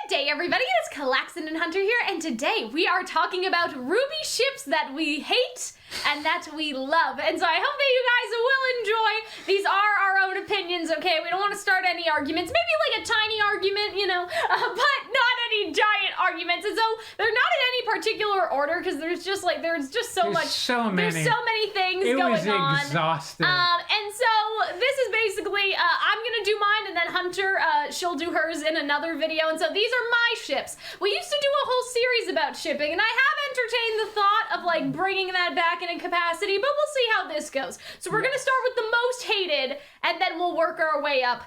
Good day, everybody. It's Calxiyn and Hunter here, and today we are talking about RWBY ships that we hate and that we love. And so I hope that you guys will enjoy. These are our own opinions, okay? We don't want to start any arguments. Maybe like a tiny argument, you know, but not any giant arguments. And so they're not in any particular order because there's just so many things going on. It was exhausting. And so this is basically, I'm gonna do mine, and then Hunter, she'll do hers in another video. And so these are my ships. We used to do a whole series about shipping, and I have entertained the thought of like bringing that back in a capacity, but we'll see how this goes. So we're gonna start with the most hated, and then we'll work our way up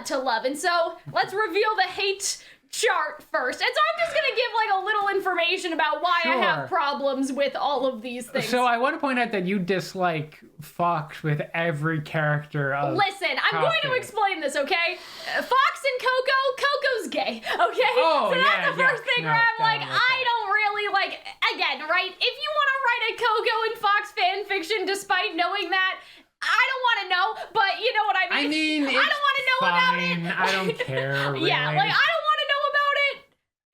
to love. And so let's reveal the hate chart first. And so I'm just gonna give like a little information about why I have problems with all of these things. So I want to point out that you dislike Fox with every character of Listen, I'm going to explain this, okay? Fox and Coco's gay, okay? Oh, so that's the first thing where I'm like, okay. I don't really like, again, right? If you want to write a Coco and Fox fan fiction despite knowing that, I don't want to know, but you know what I mean? I don't want to know about it. I don't care, really. Yeah, like, I don't want to know about it.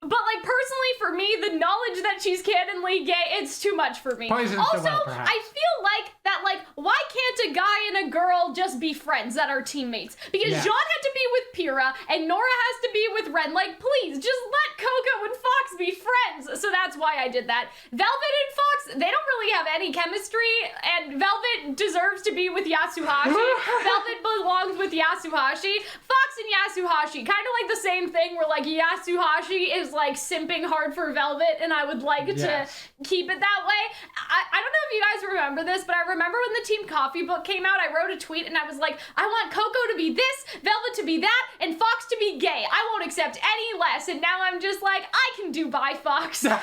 But, like, personally, for me, the knowledge that she's canonly gay, it's too much for me. Poisons also, the well, perhaps. I feel like that, like, why can't a guy and a girl just be friends that are teammates? Because Jean had to be with Pyrrha, and Nora has to be with Ren. Like, please, just let Coco and Fox be friends. So that's why I did that. Velvet and Fox, they don't really have any chemistry, and Velvet deserves to be with Yasuhashi. Velvet belongs with Yasuhashi. Fox and Yasuhashi, kind of like the same thing where, like, Yasuhashi is like simping hard for Velvet, and I would like to keep it that way. I don't know if you guys remember this, but I remember when the Team Coffee book came out, I wrote a tweet and I was like, I want Coco to be this, Velvet to be that, and Fox to be gay. I won't accept any less. And now I'm just like, I can do bi Fox. but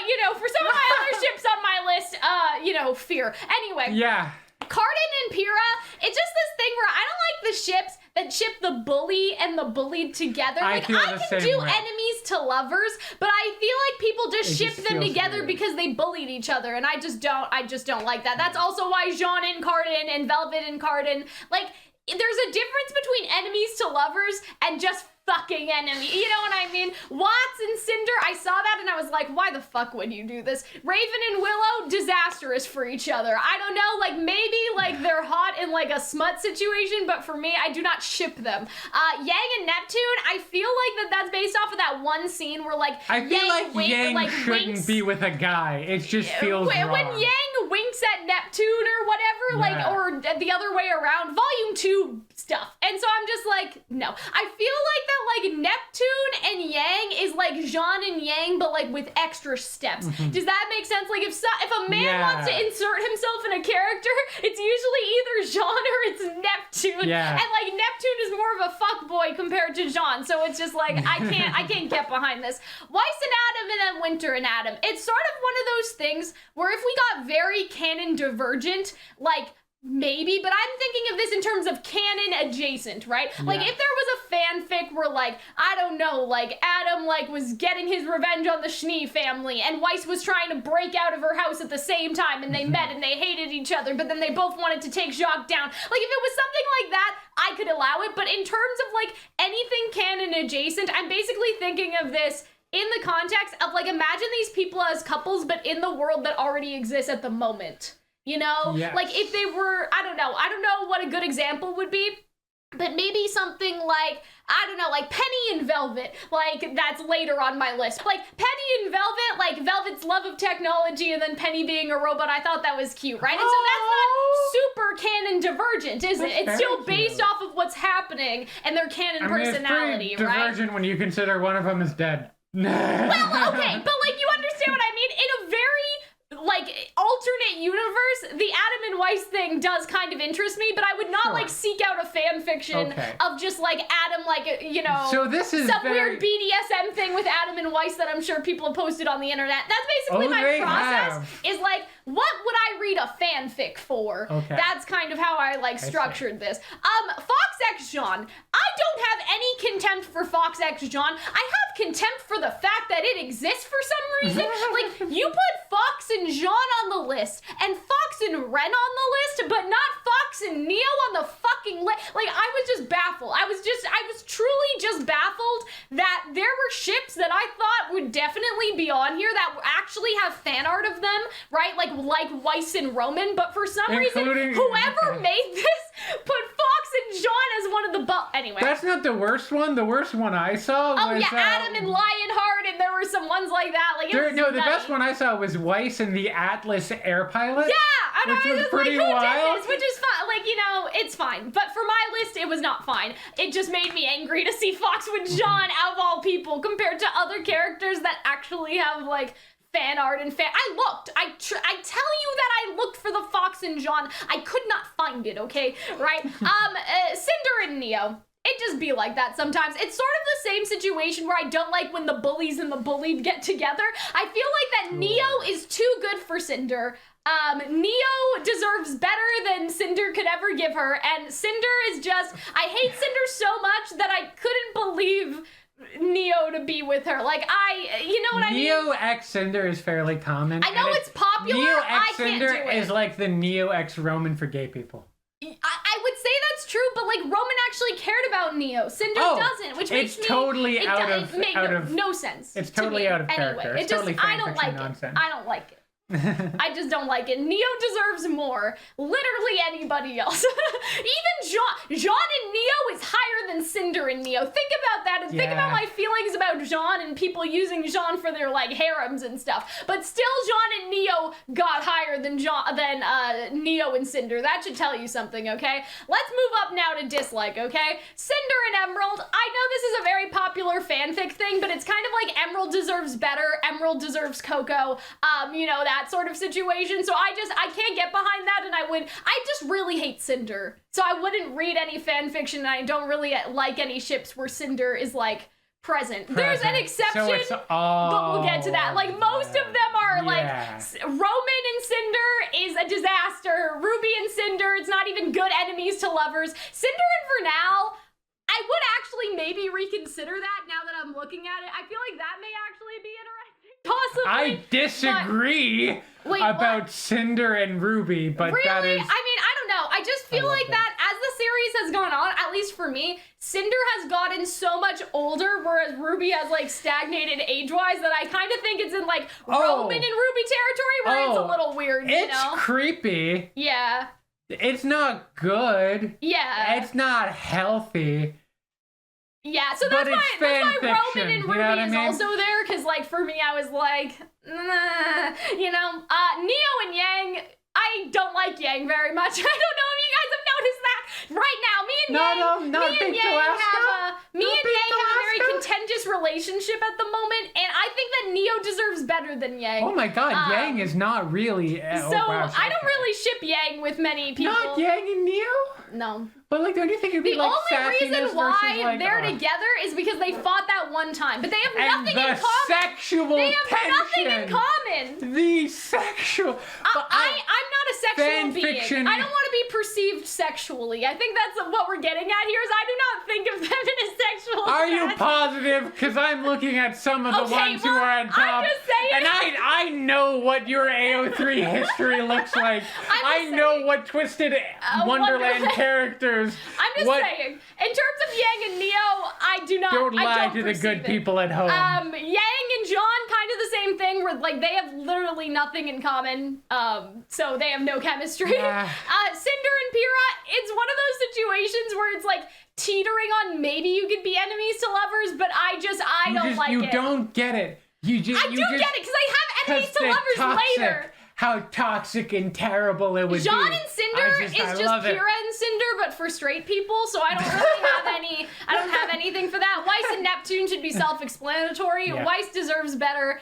you know, for some of my other ships on my list, you know, fear. Anyway. Yeah. Cardin and Pyrrha, it's just this thing where I don't like the ships that ship the bully and the bullied together. Like, I can do enemies to lovers, but I feel like people just ship them together because they bullied each other, and I just don't like that. That's also why Jean and Cardin and Velvet and Cardin, like, there's a difference between enemies to lovers and just fucking enemy. You know what I mean? Watts and Cinder, I saw that and I was like, why the fuck would you do this? Raven and Willow, disastrous for each other. I don't know, like maybe like they're hot in like a smut situation, but for me, I do not ship them. Yang and Neptune, I feel like that's based off of that one scene where like I feel Yang shouldn't winks. Be with a guy. It just feels wrong. When Yang winks at Neptune or whatever, like, or the other way around, volume 2 stuff. And so I'm just like, no. I feel like that like Neptune and Yang is like Jean and Yang, but like with extra steps. Does that make sense? Like if a man wants to insert himself in a character, it's usually either Jean or it's Neptune. And like Neptune is more of a fuckboy compared to Jean. So it's just like I can't get behind this. Weiss and Adam and then Winter and Adam. It's sort of one of those things where if we got very canon divergent, like maybe, but I'm thinking of this in terms of canon adjacent, right? Like if there was a fanfic where like, I don't know, like Adam like was getting his revenge on the Schnee family and Weiss was trying to break out of her house at the same time and they met and they hated each other, but then they both wanted to take Jacques down. Like if it was something like that, I could allow it, but in terms of like anything canon adjacent, I'm basically thinking of this in the context of like, imagine these people as couples, but in the world that already exists at the moment. You know, like if they were, I don't know what a good example would be, but maybe something like, I don't know, like Penny and Velvet, like that's later on my list. Like Penny and Velvet, like Velvet's love of technology and then Penny being a robot, I thought that was cute, right? And so that's not super canon divergent, is it? It's still based off of what's happening and their canon personality, it's pretty divergent when you consider one of them is dead. Well, okay, but like you understand what I mean? In a very like alternate universe, the Adam and Weiss thing does kind of interest me, but I would not like seek out a fan fiction of just like Adam, like, you know, so this is some weird BDSM thing with Adam and Weiss that I'm sure people have posted on the internet. That's basically my process. Is like, what would I read a fanfic for? That's kind of how I like structured this. Fox X Jean. I don't have any contempt for Fox X Jean. I have contempt for the fact that it exists for some reason. Like, you put Fox and Jean on the list, and Fox and Ren on the list, but not Fox and Neo on the fucking list. Like, I was just baffled. I was truly just baffled that there were ships that I thought would definitely be on here that actually have fan art of them, right? Like Weiss and Roman, but for some reason, whoever made this put Fox and John as one of the anyway. That's not the worst one. The worst one I saw was... Oh, yeah, Adam and Lionheart, and there were some ones like that. Like, the best one I saw was Weiss and the Atlas air pilot. Yeah, and which I was was pretty like, who wild. did this? Which is fine. Like, you know, it's fine. But for my list, it was not fine. It just made me angry to see Fox with John, out of all people, compared to other characters that actually have, like, fan art and I looked. I tell you that I looked for the Fox and John. I could not find it, okay? Right? Cinder and Neo. It just be like that sometimes. It's sort of the same situation where I don't like when the bullies and the bullied get together. I feel like that Neo is too good for Cinder. Neo deserves better than Cinder could ever give her, and Cinder is just, I hate Cinder so much that I couldn't believe Neo to be with her. Like, you know what I mean? Neo X Cinder is fairly common. I know it's popular. Neo I X can't Cinder do it. is like the Neo X Roman for gay people. I would say that's true, but like Roman actually cared about Neo. Cinder doesn't, which makes it's totally out of no sense. It's totally out of character. Anyway, It's totally I don't like nonsense. it. I don't like it. I just don't like it. Neo deserves more. Literally anybody else. Even Jean and Neo is higher than Cinder and Neo. Think about that and think about my feelings about Jean and people using Jean for their like harems and stuff. But still Jean and Neo got higher than Neo and Cinder. That should tell you something, okay? Let's move up now to dislike, okay? Cinder and Emerald. I know this is a very popular fanfic thing, but it's kind of like Emerald deserves better. Emerald deserves Coco. You know, that sort of situation. So I can't get behind that, and I just really hate Cinder. So I wouldn't read any fan fiction, and I don't really like any ships where Cinder is like present. There's an exception, so but we'll get to that. Like most of them are like Roman and Cinder is a disaster. Ruby and Cinder, it's not even good enemies to lovers. Cinder and Vernal, I would actually maybe reconsider that now that I'm looking at it. I feel like that may actually be interesting. Possibly. I disagree about Cinder and Ruby, but really? that is... I mean, I don't know. I just feel like that as the series has gone on, at least for me, Cinder has gotten so much older, whereas Ruby has like stagnated age-wise, that I kind of think it's in like Roman and Ruby territory where it's a little weird, you know? It's creepy. Yeah. It's not good. Yeah. It's not healthy. Yeah, so that's why Roman and Ruby is also there, because, like, for me, I was like, nah, you know, Neo and Yang, I don't like Yang very much. I don't know if you guys have noticed that. Right now, me and Yang have a very contentious relationship at the moment, and I think that Neo deserves better than Yang. Oh my god, Yang is not really... I don't really ship Yang with many people. Not Yang and Neo? No. But like, don't you think it'd be like the only reason why like, they're together is because they fought that one time, but they have nothing in common. Sexual they have nothing in tension. common. The sexual. I'm not a sexual being. Fiction. I don't want to be perceived sexually. I think that's what we're getting at here. Is I do not think of them in a sexual. Are you positive? Because I'm looking at some of the ones who are on top, I'm just saying. and I know what your AO3 history looks like. I know what Twisted Wonderland characters. I'm just saying, in terms of Yang and Neo, I do not. Don't lie to the good people at home. Yang and John, kind of the same thing, where like they have literally nothing in common. So they have no chemistry. Yeah. Cinder and Pyrrha, it's one of those situations where it's like teetering on maybe you could be enemies to lovers, but I don't like it. You don't get it. I do get it because I have enemies to lovers later. How toxic and terrible it would be. John and Cinder is just Pyrrha and Cinder, but for straight people, so I don't really have anything for that. Weiss and Neptune should be self-explanatory. Yeah. Weiss deserves better.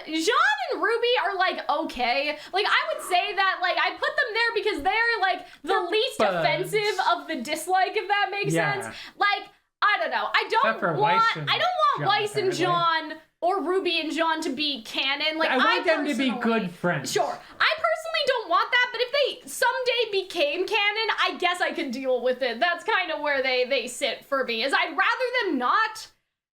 Jean and Ruby are like okay. Like I would say that like I put them there because they're like the least offensive of the dislike, if that makes sense. Like I don't know. I don't want Weiss and Jean or Ruby and Jean to be canon. Like I want them to be good friends. Sure. I personally don't want that, but if they someday became canon, I guess I could deal with it. That's kind of where they sit for me. Is I'd rather them not.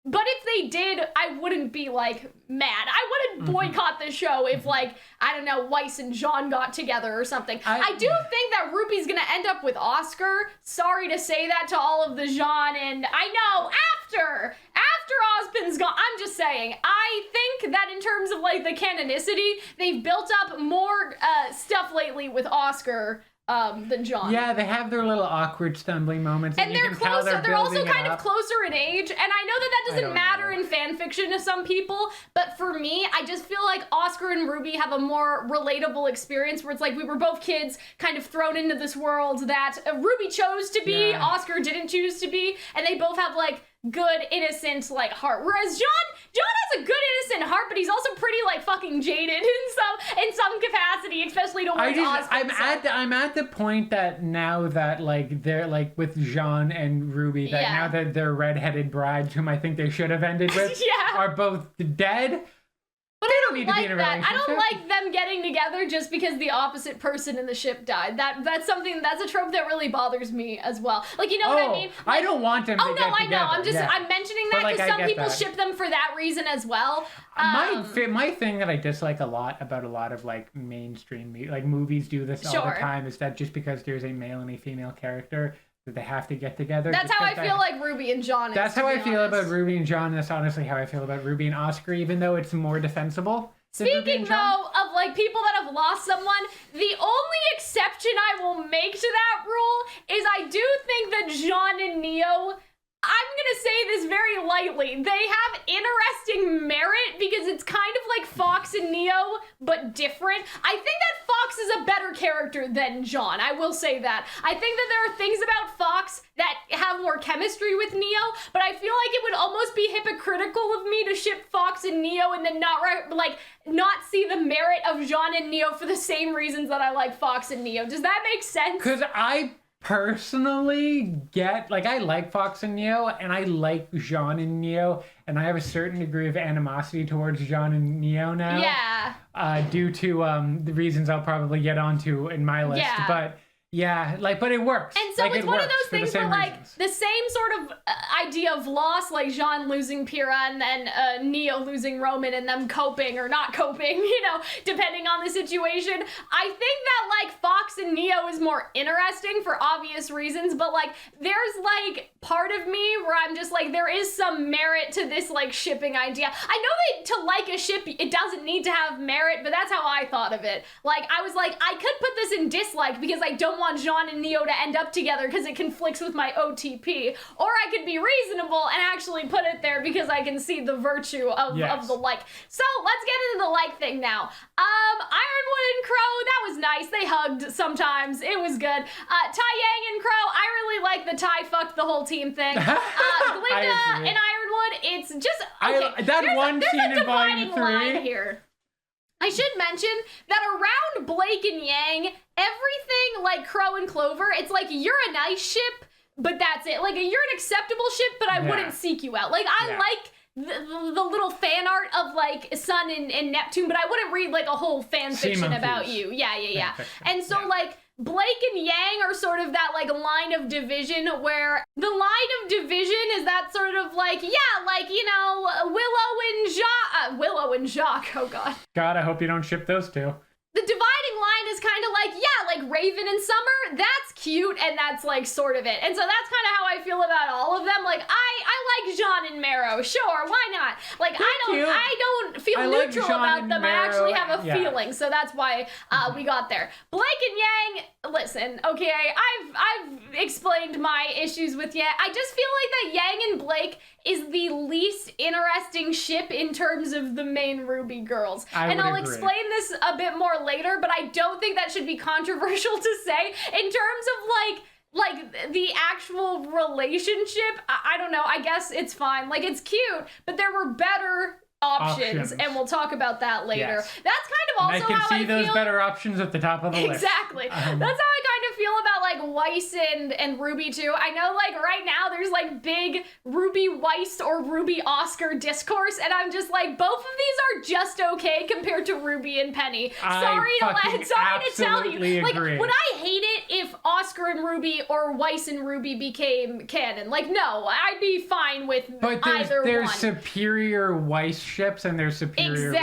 But if they did, I wouldn't be, like, mad. I wouldn't boycott the show if, like, I don't know, Weiss and Jean got together or something. I do think that Ruby's gonna end up with Oscar. Sorry to say that to all of the Jean, and I know, after saying. I think that in terms of like the canonicity, they've built up more stuff lately with Oscar than John. Yeah, they have their little awkward stumbling moments. And they're closer. They're also kind of closer in age. And I know that doesn't matter in fan fiction to some people, but for me, I just feel like Oscar and RWBY have a more relatable experience where it's like we were both kids kind of thrown into this world that RWBY chose to be, Oscar didn't choose to be, and they both have like good, innocent, like, heart. Whereas John has a good, innocent heart, but he's also pretty, like, fucking jaded in some capacity, especially towards Oscar. I'm at the point that now that, like, they're, like, with Jean and RWBY, that now that their redheaded brides, whom I think they should have ended with, are both dead. But I don't like that. I don't like them getting together just because the opposite person in the ship died. That's a trope that really bothers me as well. Like, you know what I mean? Like, I don't want them to get together. I know. I'm mentioning that because some people ship them for that reason as well. My thing that I dislike a lot about a lot of like mainstream like movies do this all the time is that just because there's a male and a female character that they have to get together. That's how I feel like RWBY and John is. That's how I feel about RWBY and John. That's honestly how I feel about RWBY and Oscar, even though it's more defensible. Speaking though of like people that have lost someone, the only exception I will make to that rule is I do think that John and Neo, I'm gonna say this very lightly, they have interesting merit because it's kind of like Fox and Neo, but different. I think that Fox is a better character than John. I will say that. I think that there are things about Fox that have more chemistry with Neo, but I feel like it would almost be hypocritical of me to ship Fox and Neo and then not see the merit of John and Neo for the same reasons that I like Fox and Neo. Does that make sense? Because I personally I like Fox and Neo, and I like Jean and Neo, and I have a certain degree of animosity towards Jean and Neo now. Yeah. Due to the reasons I'll probably get onto in my list. Yeah. But but it works. And so it's one of those things where the same sort of idea of loss, like Jean losing Pyrrha and then Neo losing Roman and them coping or not coping, depending on the situation. I think that like Fox and Neo is more interesting for obvious reasons, but like there's like part of me where I'm just like there is some merit to this like shipping idea. I know that to like a ship it doesn't need to have merit, but that's how I thought of it. Like I was like I could put this in dislike because I don't want Jean and Neo to end up together because it conflicts with my OTP, or I could be reasonable and actually put it there because I can see the virtue of the like. So let's get into the like thing now. Ironwood and Crow, that was nice. They hugged sometimes. It was good. Tai Yang and Crow, I really like the Tai fucked the whole team thing. Glinda and Ironwood, it's just okay. There's scene in Volume 3 line here. I should mention that around Blake and Yang, everything like Crow and Clover, it's like you're a nice ship, but that's it. Like you're an acceptable ship, but I wouldn't seek you out. Like I like the little fan art of like Sun and Neptune, but I wouldn't read like a whole fan fiction about you. Yeah. And so like Blake and Yang are sort of that like line of division where the line of division is that sort of like, Willow and Jacques, oh god. God, I hope you don't ship those two. The dividing line is kind of like Raven and Summer, that's cute, and that's like sort of it. And so that's kind of how I feel about all of them. Like I like Jean and Marrow, sure, why not? Like I don't feel neutral about them. I actually have a feeling, so that's why we got there. Blake and Yang, listen, okay, I've explained my issues with Yang. I just feel like that Yang and Blake is the least interesting ship in terms of the main RWBY girls. And I'll explain this a bit more later, but I don't think that should be controversial to say. In terms of like the actual relationship, I don't know, I guess it's fine. Like it's cute, but there were better options, and we'll talk about that later. Yes. That's kind of also how I feel. I can see those better options at the top of the list. Exactly. That's how I kind of feel about like Weiss and RWBY too. I know like right now there's like big RWBY Weiss or RWBY Oscar discourse, and I'm just like both of these are just okay compared to RWBY and Penny. Sorry to tell you. Like would I hate it if Oscar and RWBY or Weiss and RWBY became canon? Like no, I'd be fine with either one. There's superior Weiss ships and their superior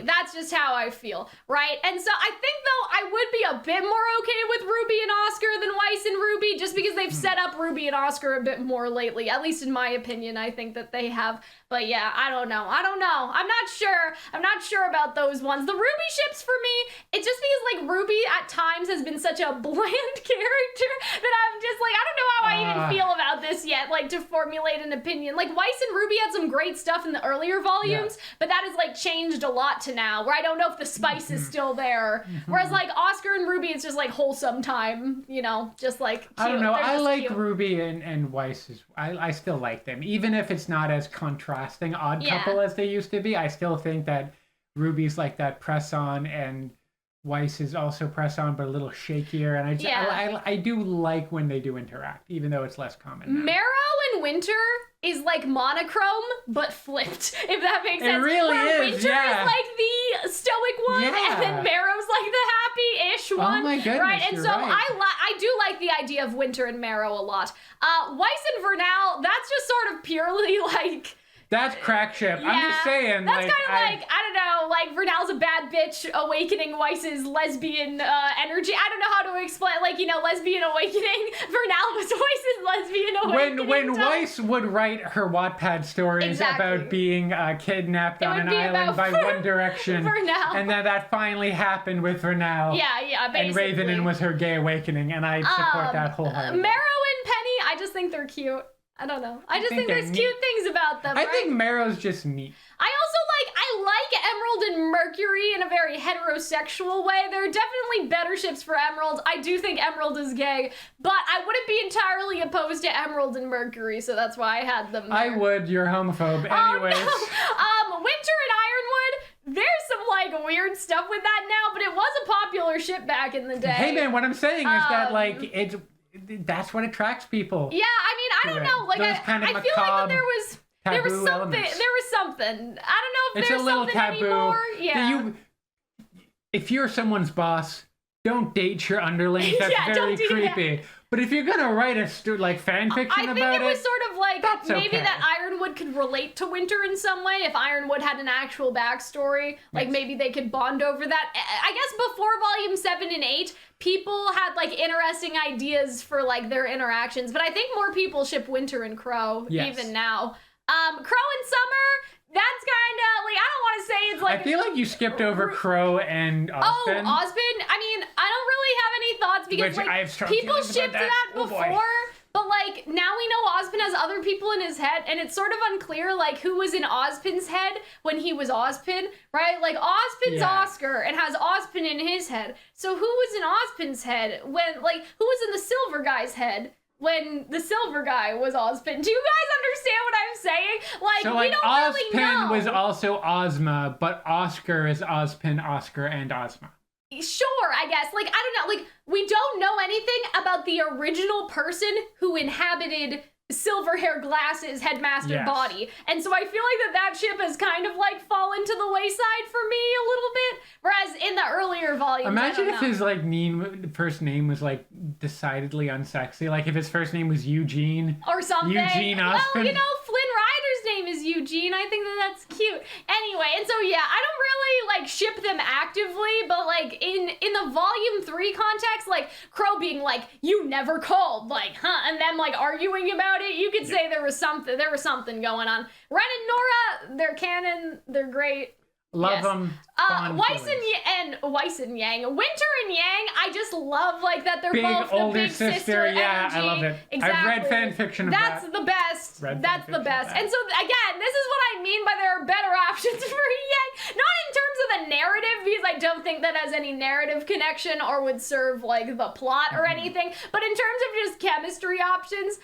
that's just how I feel, right? And so I think though I would be a bit more okay with RWBY and Oscar than Weiss and RWBY, just because they've set up RWBY and Oscar a bit more lately. At least in my opinion, I think that they have. But yeah, I don't know. I'm not sure about those ones. The RWBY ships for me, it just feels like RWBY at times has been such a bland character that I'm just like, I don't know how I even feel about this yet, like to formulate an opinion. Like Weiss and RWBY had some great stuff in the earlier volumes, but that has like changed a lot to now, where I don't know if the spice is still there. Whereas like Oscar and RWBY, it's just like wholesome time, you know, just like cute. I don't know. I like cute. RWBY and Weiss. I still like them, even if it's not as contrasting odd couple as they used to be. I still think that RWBY's like that press on, and Weiss is also press on, but a little shakier. And I do like when they do interact, even though it's less common now. Marrow and Winter is like monochrome, but flipped, if that makes sense. It really Where is, Winter is like the stoic one, and then Marrow's like the happy-ish one. Oh my goodness, right? And you're so right. I do like the idea of Winter and Marrow a lot. Weiss and Vernal, that's just sort of purely like... That's crack ship. Yeah, I'm just saying. That's kind of like, I don't know, like Vernal's a bad bitch awakening Weiss's lesbian energy. I don't know how to explain, like, you know, lesbian awakening. Vernal was Weiss's lesbian awakening. When Weiss would write her Wattpad stories about being kidnapped on an island by One Direction, Vernal. and then that finally happened with Vernal. Yeah, basically. And Ravenin was her gay awakening, and I support that wholeheartedly. Marrow and Penny, I just think they're cute. I don't know. I just think there's cute things about them. I think Marrow's just neat. I like Emerald and Mercury in a very heterosexual way. There are definitely better ships for Emerald. I do think Emerald is gay, but I wouldn't be entirely opposed to Emerald and Mercury, so that's why I had them there. I would. You're homophobe. Anyways. No. Winter and Ironwood, there's some like weird stuff with that now, but it was a popular ship back in the day. Hey man, what I'm saying is that like that's what attracts people. Yeah, I mean, I don't know. Like, I feel like that there was something. Elements. There was something. I don't know if It's there's a little something taboo. anymore. Yeah. If you're someone's boss, don't date your underlings. That's very creepy. That. But if you're gonna write a fan fiction about it, I think it was sort of like maybe that Ironwood could relate to Winter in some way. If Ironwood had an actual backstory, like maybe they could bond over that. I guess before Volume 7 and 8, people had like interesting ideas for like their interactions, but I think more people ship Winter and Crow even now. Crow and Summer. That's kind of, like, I don't want to say it's like... I feel like you skipped over Crow and Ospen. Oh, Ospen? I mean, I don't really have any thoughts because, like, people shipped that before, but, like, now we know Ospen has other people in his head, and it's sort of unclear, like, who was in Ospen's head when he was Ospen, right? Like, Ospen's Oscar and has Ospen in his head. So who was in Ospen's head when, like, who was in the Silver guy's head when the Silver guy was Ospen? Do you guys understand what I'm saying? Like, so, we don't really know. Ospen was also Ozma, but Oscar is Ozpen, Oscar, and Ozma. Sure, I guess. Like, I don't know. Like, we don't know anything about the original person who inhabited silver hair glasses headmaster body. And so I feel like that ship has kind of like fallen to the wayside for me a little bit. Whereas in the earlier volumes, imagine if his like first name was like decidedly unsexy. Like if his first name was Eugene. Or something. Eugene Ospen. Well, you know, Flynn Rider's name is Eugene. I think that's cute. Anyway, and so yeah, I don't really like ship them actively, but like in the volume 3 context, like Crow being like, you never called, like, huh? And them like arguing about it, you could say there was something going on. Ren and Nora, they're canon, they're great. Love them. Weiss and Yang. Winter and Yang, I just love like that they're both the big sister energy. I love it. Exactly. I've read fan fiction of That's the best. That's the best. And so again, this is what I mean by there are better options for Yang. Not in terms of the narrative, because I don't think that has any narrative connection or would serve like the plot or anything, but in terms of just chemistry options.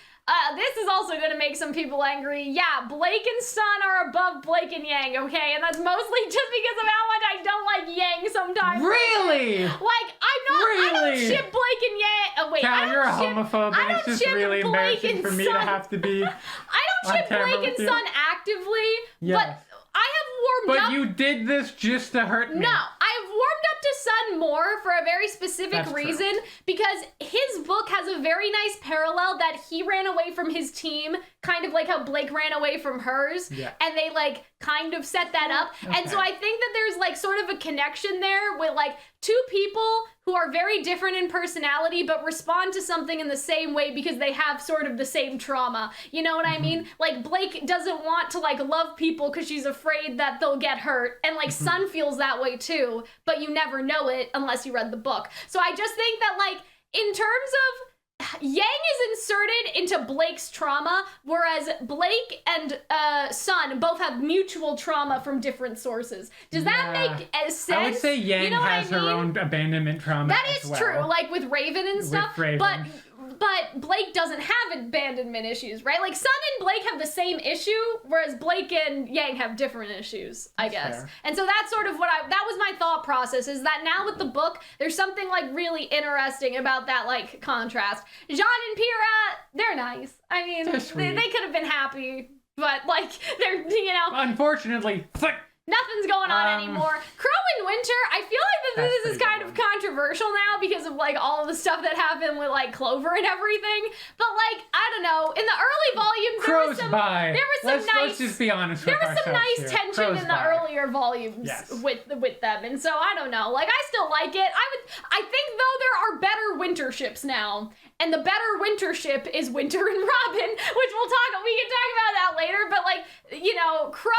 This is also going to make some people angry. Yeah, Blake and Sun are above Blake and Yang, okay? And that's mostly just because of how much I don't like Yang sometimes. Really? Like, I don't ship Blake and Yang. Oh, wait, Cal, you're a homophobe, and it's just really embarrassing for me to have to be I don't ship Blake and Sun actively, but I have warmed up. But you did this just to hurt me. No, I've warmed up to Sun more for a very specific reason, because his book has a very nice parallel that he ran away from his team, kind of like how Blake ran away from hers, and they like kind of set that up. And so I think that there's like sort of a connection there with like two people who are very different in personality but respond to something in the same way because they have sort of the same trauma. You know what I mean? Like Blake doesn't want to like love people because she's afraid that they'll get hurt, and like Sun feels that way too, but you never know it unless you read the book. So I just think that like in terms of Yang is inserted into Blake's trauma, whereas Blake and Sun both have mutual trauma from different sources. Does that make sense? I would say Yang has her own abandonment trauma. That is true, like with Raven and stuff. But Blake doesn't have abandonment issues, right? Like Sun and Blake have the same issue, whereas Blake and Yang have different issues, I guess. Fair. And so that's sort of that was my thought process, is that now with the book, there's something like really interesting about that like contrast. Jean and Pyrrha, they're nice. I mean, they could have been happy, but like they're, you know. Unfortunately, nothing's going on anymore. Crow and Winter, I feel like that this is kind of controversial now because of like all of the stuff that happened with like Clover and everything. But like, I don't know, in the early volumes let's just be honest with ourselves. There was some nice tension in the earlier volumes with them. And so I don't know. Like I still like it. I think though there are better winter ships now. And the better winter ship is Winter and Robin, which we can talk about that later, but like, you know, Crow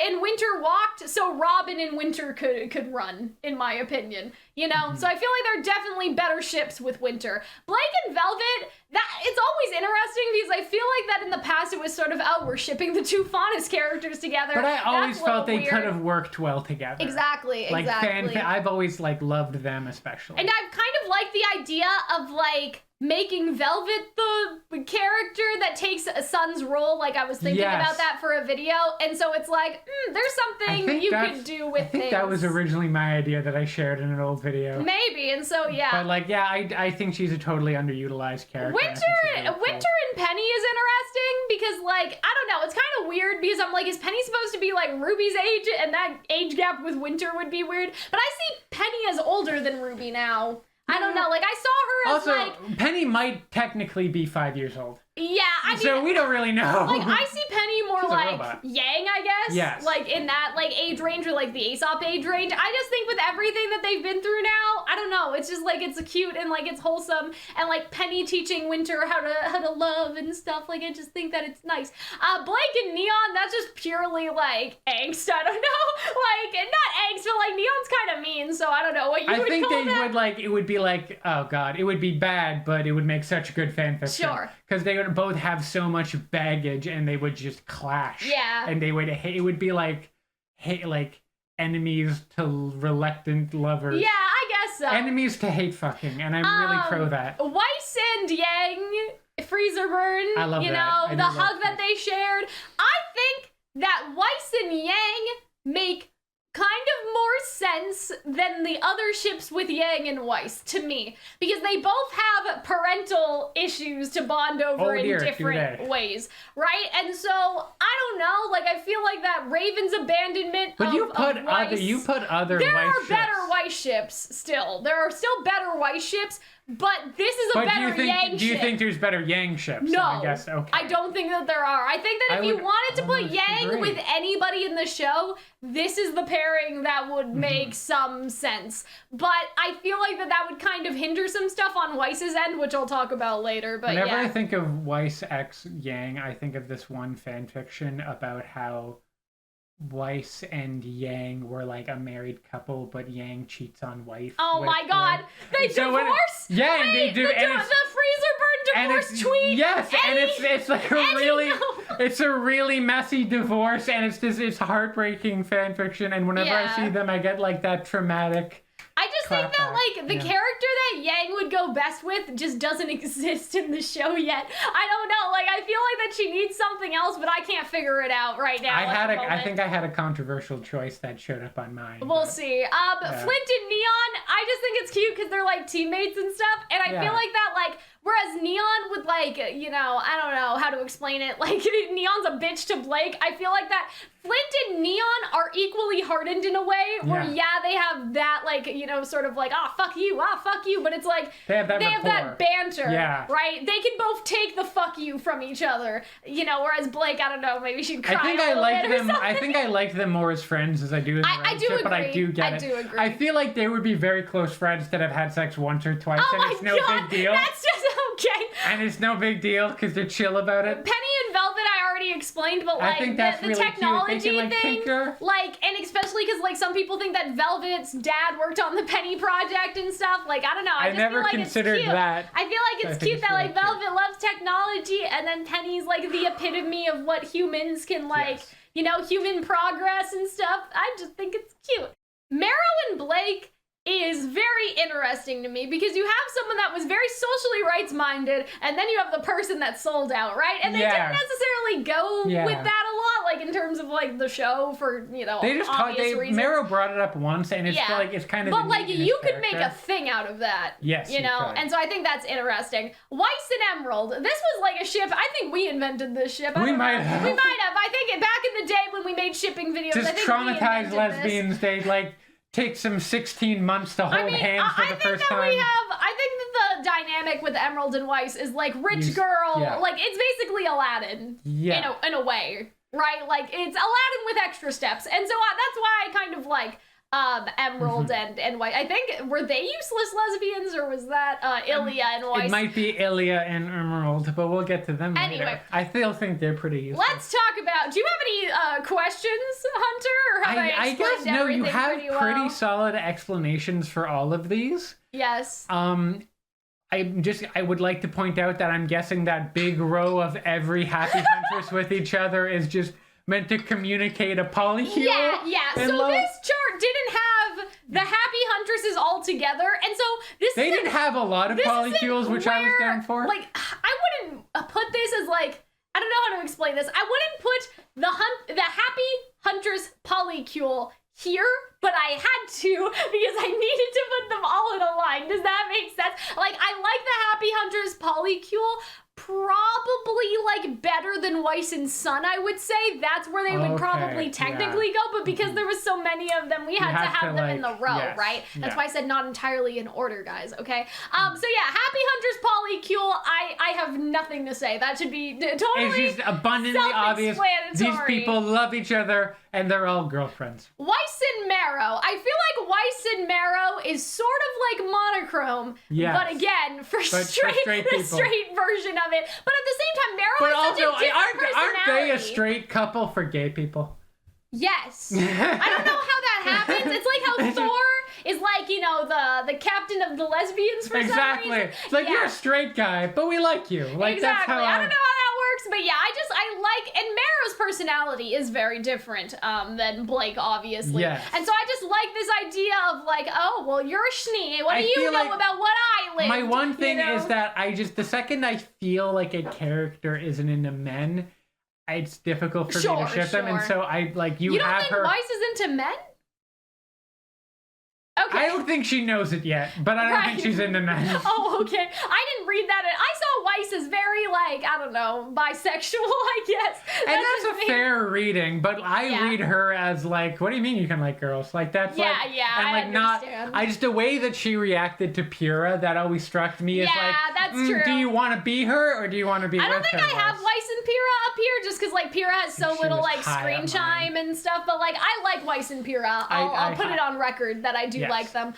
and Winter walked so Robin and Winter could run, in my opinion. You know? So I feel like there are definitely better ships with Winter. Blake and Velvet, it's always interesting because I feel like that in the past it was sort of, we're shipping the two Faunus characters together. But I always felt they could have worked well together. Exactly. I've always like loved them especially. And I've kind of liked the idea of like making Velvet the character that takes Sun's role. Like I was thinking about that for a video, and so it's like there's something you could do with. I think that was originally my idea that I shared in an old video. Maybe, and so But like, I think she's a totally underutilized character. Winter and Penny is interesting because like I don't know, it's kind of weird because I'm like, is Penny supposed to be like Ruby's age, and that age gap with Winter would be weird? But I see Penny as older than Ruby now. I don't know, like I saw her as also, Penny might technically be 5 years old. Yeah, I mean, so we don't really know. Like I see Penny more like Yang, I guess. Yes. Like in that like age range, or like the Aesop age range. I just think with everything that they've been through now, I don't know. It's just like it's cute and like it's wholesome, and like Penny teaching Winter how to love and stuff. Like I just think that it's nice. Blake and Neon, that's just purely like angst. I don't know, like not angst, but like Neon's kind of mean. So I don't know what you would call that. I think they would like it would be like, oh god, it would be bad, but it would make such good fanfiction. Sure. Because they would both have so much baggage and they would just clash. Yeah. And they would it would be like enemies to reluctant lovers. Yeah, I guess so. Enemies to hate fucking, and I'm really pro that. Weiss and Yang, Freezer Burn. I love that. You know, the hug that they shared. I think that Weiss and Yang make kind of more sense than the other ships with Yang and Weiss to me, because they both have parental issues to bond over in different ways, right? And so I don't know, like I feel like that Raven's abandonment. But you put other. There are better Weiss ships still. There are still better Weiss ships. But this is a better Yang ship. Do you think there's better Yang ships? No. I guess, okay. I don't think that there are. I think that if you wanted to put Yang with anybody in the show, this is the pairing that would make some sense. But I feel like that would kind of hinder some stuff on Weiss's end, which I'll talk about later. But whenever I think of Weiss x Yang, I think of this one fan fiction about how Weiss and Yang were like a married couple, but Yang cheats on Weiss. Oh my god! They divorce? They do. The Freezer Burn divorce tweet? Yes, and it's like it's a really messy divorce, and it's heartbreaking fan fiction, and whenever I see them, I get like that traumatic. I just think that like the character that Yang would go best with just doesn't exist in the show yet. I don't know. Like I feel like that she needs something else, but I can't figure it out right now. I think I had a controversial choice that showed up on mine. We'll see. Flint and Neon, I just think it's cute because they're like teammates and stuff, and I feel like that like Whereas Neon would, like, you know, I don't know how to explain it. Like, Neon's a bitch to Blake. I feel like that Flint and Neon are equally hardened in a way where, they have that, like, you know, sort of like, fuck you, but it's like, they have that banter, right? They can both take the fuck you from each other, you know, whereas Blake, I don't know, maybe she'd cry I think I like them more as friends as I do in the relationship, but I do get it. I do agree. I feel like they would be very close friends that have had sex once or twice, and it's no big deal. That's just okay. And it's no big deal because they're chill about it. Penny and Velvet I already explained, but like I think that's the really technology cute. They can, thing, tinker. like, and especially because like some people think that Velvet's dad worked on the Penny project and stuff. Like, I don't know. I just never feel like considered it's cute. that. I feel like it's cute that like Velvet loves technology, and then Penny's like the epitome of what humans can like, you know, human progress and stuff. I just think it's cute. Marrow and Blake is very interesting to me because you have someone that was very socially rights-minded, and then you have the person that sold out, right? And they didn't necessarily go with that a lot, like in terms of like the show for, you know, they just obvious reasons. Marrow brought it up once, and it's like it's kind of. But like you could make a thing out of that. Yes, you know, and so I think that's interesting. Weiss and Emerald. This was like a ship. I think we invented this ship. We might have. I think back in the day when we made shipping videos, just I think traumatized lesbians. They like. Take some 16 months to hold hands for the first time. I think that the dynamic with Emerald and Weiss is like rich girl, like it's basically Aladdin in a way, right? Like it's Aladdin with extra steps, and so that's why I kind of like Emerald and Weiss. I think, were they useless lesbians, or was that Ilya and Weiss? It might be Ilya and Emerald, but we'll get to them later. I still think they're pretty useful. Let's talk about, do you have any questions, Hunter? Or have I guess no, you have pretty solid explanations for all of these. Yes. I would like to point out that I'm guessing that big row of every happy huntress with each other is just meant to communicate a polycule. Yeah. So this chart didn't have the happy huntresses all together, and so they didn't have a lot of polycules, which I was down for. Like, I wouldn't put this as like, I don't know how to explain this. I wouldn't put the happy huntress polycule here, but I had to because I needed to put them all in a line. Does that make sense? Like, I like the happy huntress polycule. Probably like better than Weiss and Sun, I would say. That's where they would probably technically go, but because there was so many of them, we had to have them in the row, right? That's why I said not entirely in order, guys, okay? So yeah, happy huntress polycule, I have nothing to say. That should be totally it's just abundantly obvious. These people love each other and they're all girlfriends. Weiss and Marrow. I feel like Weiss and Marrow is sort of like monochrome, but again, for straight version of it. But at the same time, Marrow has such a different personality. Aren't they a straight couple for gay people? Yes. I don't know how that happens. It's like how Thor is like, you know, the captain of the lesbians for some reason. It's like, you're a straight guy, but we like you. Like, that's how I don't know how that works, but yeah, I like, and Marrow's personality is very different than Blake, obviously. Yes. And so I just like this idea of like, oh, well, you're a schnee. What do you know about what I lived? My one thing is that the second I feel like a character isn't into men, it's difficult for me to ship them, and so I like you have her. You don't think Weiss is into men? Okay. I don't think she knows it yet, but I don't think she's into men. Oh, okay. I didn't read that. I saw Weiss as very, like, I don't know, bisexual, I guess. And that's a fair reading, but I read her as, like, what do you mean you can like girls? Like, that's and I understand. I just, the way that she reacted to Pyrrha, that always struck me as, like, that's true. Do you want to be her, or do you want to be with her? I don't think I have Weiss and Pyrrha up here, just because, like, Pyrrha has so little, like, screen time and stuff, but, like, I like Weiss and Pyrrha. I'll put it on record that I do like them.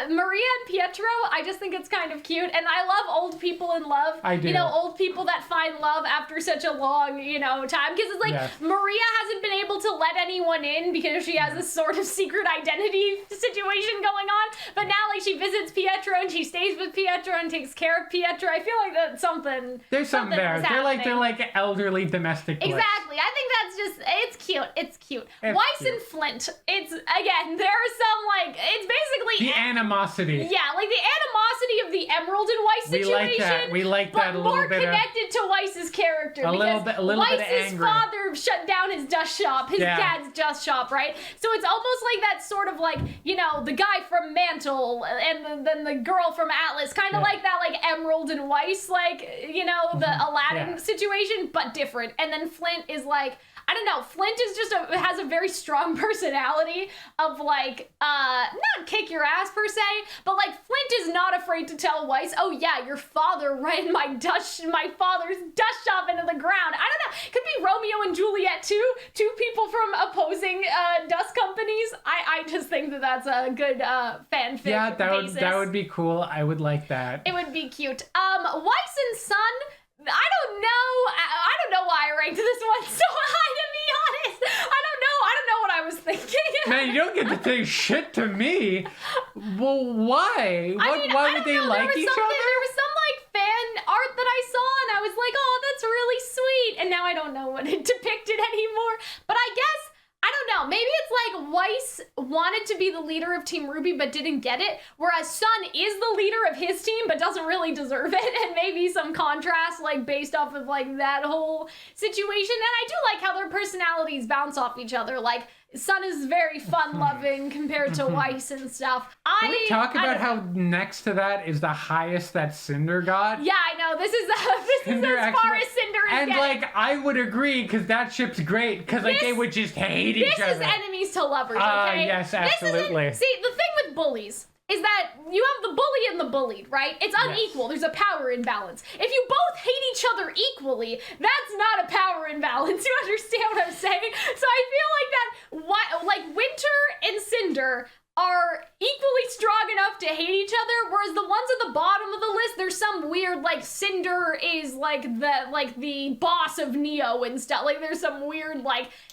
Maria and Pietro, I just think it's kind of cute, and I love old people in love. I do. You know, old people that find love after such a long, you know, time, because it's like Maria hasn't been able to let anyone in because she has this sort of secret identity situation going on, but now, like, she visits Pietro and she stays with Pietro and takes care of Pietro. I feel like that's something. There's something there. They're like elderly domestic bliss. Exactly. I think that's just, it's cute. It's cute. Weiss and Flint. It's, again, there are some, like, it's basically the animosity. Yeah, like the animosity of the Emerald and Weiss situation. We like that a little bit. But more connected to Weiss's character. A little bit Weiss's angry. father shut down his dust shop shop, his dad's dust shop, right? So it's almost like that sort of like, you know, the guy from Mantle and then the girl from Atlas, kind of like that, like Emerald and Weiss, like, you know, the Aladdin situation, but different. And then Flint is like, I don't know, Flint is just has a very strong personality of like, not kick your ass per se, but like Flint is not afraid to tell Weiss, oh yeah, your father ran my father's dust shop into the ground. I don't know, could be Romeo and Juliet too, two people from opposing dust companies. I just think that that's a good fanfic. Yeah, that would be cool. I would like that. It would be cute. Weiss and Sun, I don't know why I ranked this one so high, to be honest. I don't know what I was thinking. Man, you don't get to say shit to me. Well, why? Why would they like each other? There was some like fan art that I saw and I was like, oh, that's really sweet. And now I don't know what it depicted anymore. But I guess, I don't know, maybe it's like Weiss wanted to be the leader of Team RWBY but didn't get it, whereas Sun is the leader of his team but doesn't really deserve it, and maybe some contrast like based off of like that whole situation. And I do like how their personalities bounce off each other. Like Sun is very fun-loving compared to Weiss and stuff. Can we talk about how next to that is the highest that Cinder got? Yeah, I know. This is as far as Cinder is and getting. Like, I would agree, because that ship's great, because like they would just hate each other. This is enemies to lovers, okay? Yes, absolutely. See, the thing with bullies is that you have the bully and the bullied, right? It's unequal. There's a power imbalance. If you both hate each other equally, that's not a power imbalance. You understand what I'm saying? So I feel like Winter and Cinder are equally strong enough to hate each other, whereas the ones at the bottom of the list, there's some weird, like, Cinder is like the boss of Neo and stuff. Like there's some weird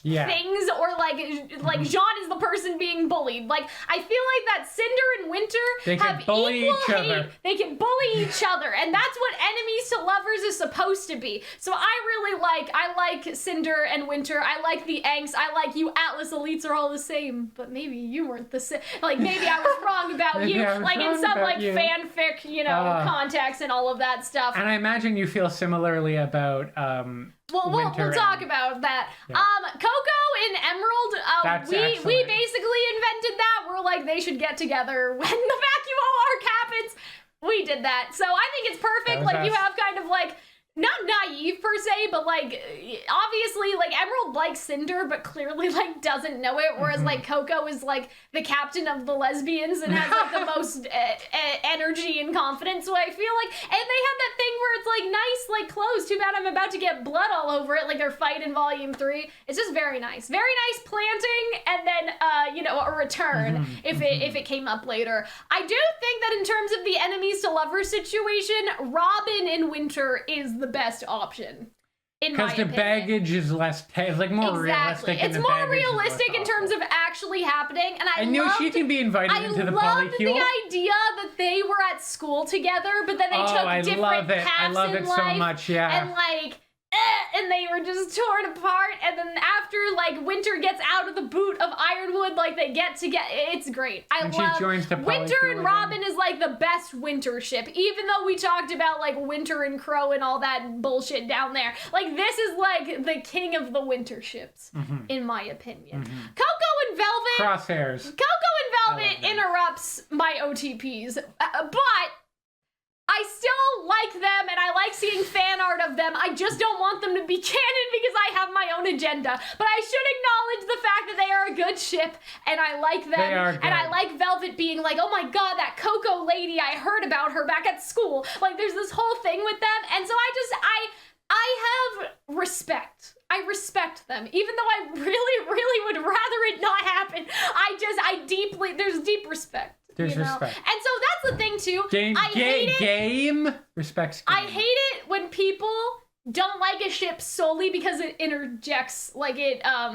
things, or like Jean is the person being bullied. Like I feel like that Cinder and Winter have equal hate. They can bully each other, and that's what enemies to lovers is supposed to be. So I like Cinder and Winter. I like the angst. I like you Atlas elites are all the same, but maybe you weren't the same. Like maybe I was wrong about you, like in some like fanfic, you know, context and all of that stuff. And I imagine you feel similarly about we'll talk about that. Yeah. Coco and Emerald, we basically invented that. We're like, they should get together when the vacuum arc happens. We did that. So I think it's perfect. Like you have kind of like, not naive per se, but like obviously like Emerald likes Cinder but clearly like doesn't know it, whereas like Coco is like the captain of the lesbians and has like the most energy and confidence. So I feel like, and they have that thing where it's like nice like clothes. Too bad I'm about to get blood all over it, like their fight in volume 3. It's just very nice planting, and then you know, a return if it came up later. I do think that in terms of the enemies to lovers situation, Robin in Winter is the best option, in my opinion. Because the baggage is less, it's like more realistic. It's more realistic in terms of actually happening, and I knew she can be invited into the polycule. I loved the idea that they were at school together, but then they took different paths I love it so much, yeah. And like, and they were just torn apart, and then after like Winter gets out of the boot of Ironwood, like they get together. It's great. She joins the Winter and Robin is like the best Winter ship, even though we talked about like Winter and Crow and all that bullshit down there. Like this is like the king of the Winter ships, in my opinion. Coco and Velvet. Crosshairs. Coco and Velvet interrupts my OTPs, but I still like them, and I like seeing fan art of them. I just don't want them to be canon because I have my own agenda. But I should acknowledge the fact that they are a good ship, and I like them. They are good. And I like Velvet being like, oh my god, that Coco lady, I heard about her back at school. Like, there's this whole thing with them, and so I have respect. I respect them, even though I really, really would rather it not happen. There's deep respect. There's respect. And so that's the thing too. Game respects game. I hate it when people don't like a ship solely because it interjects, like it I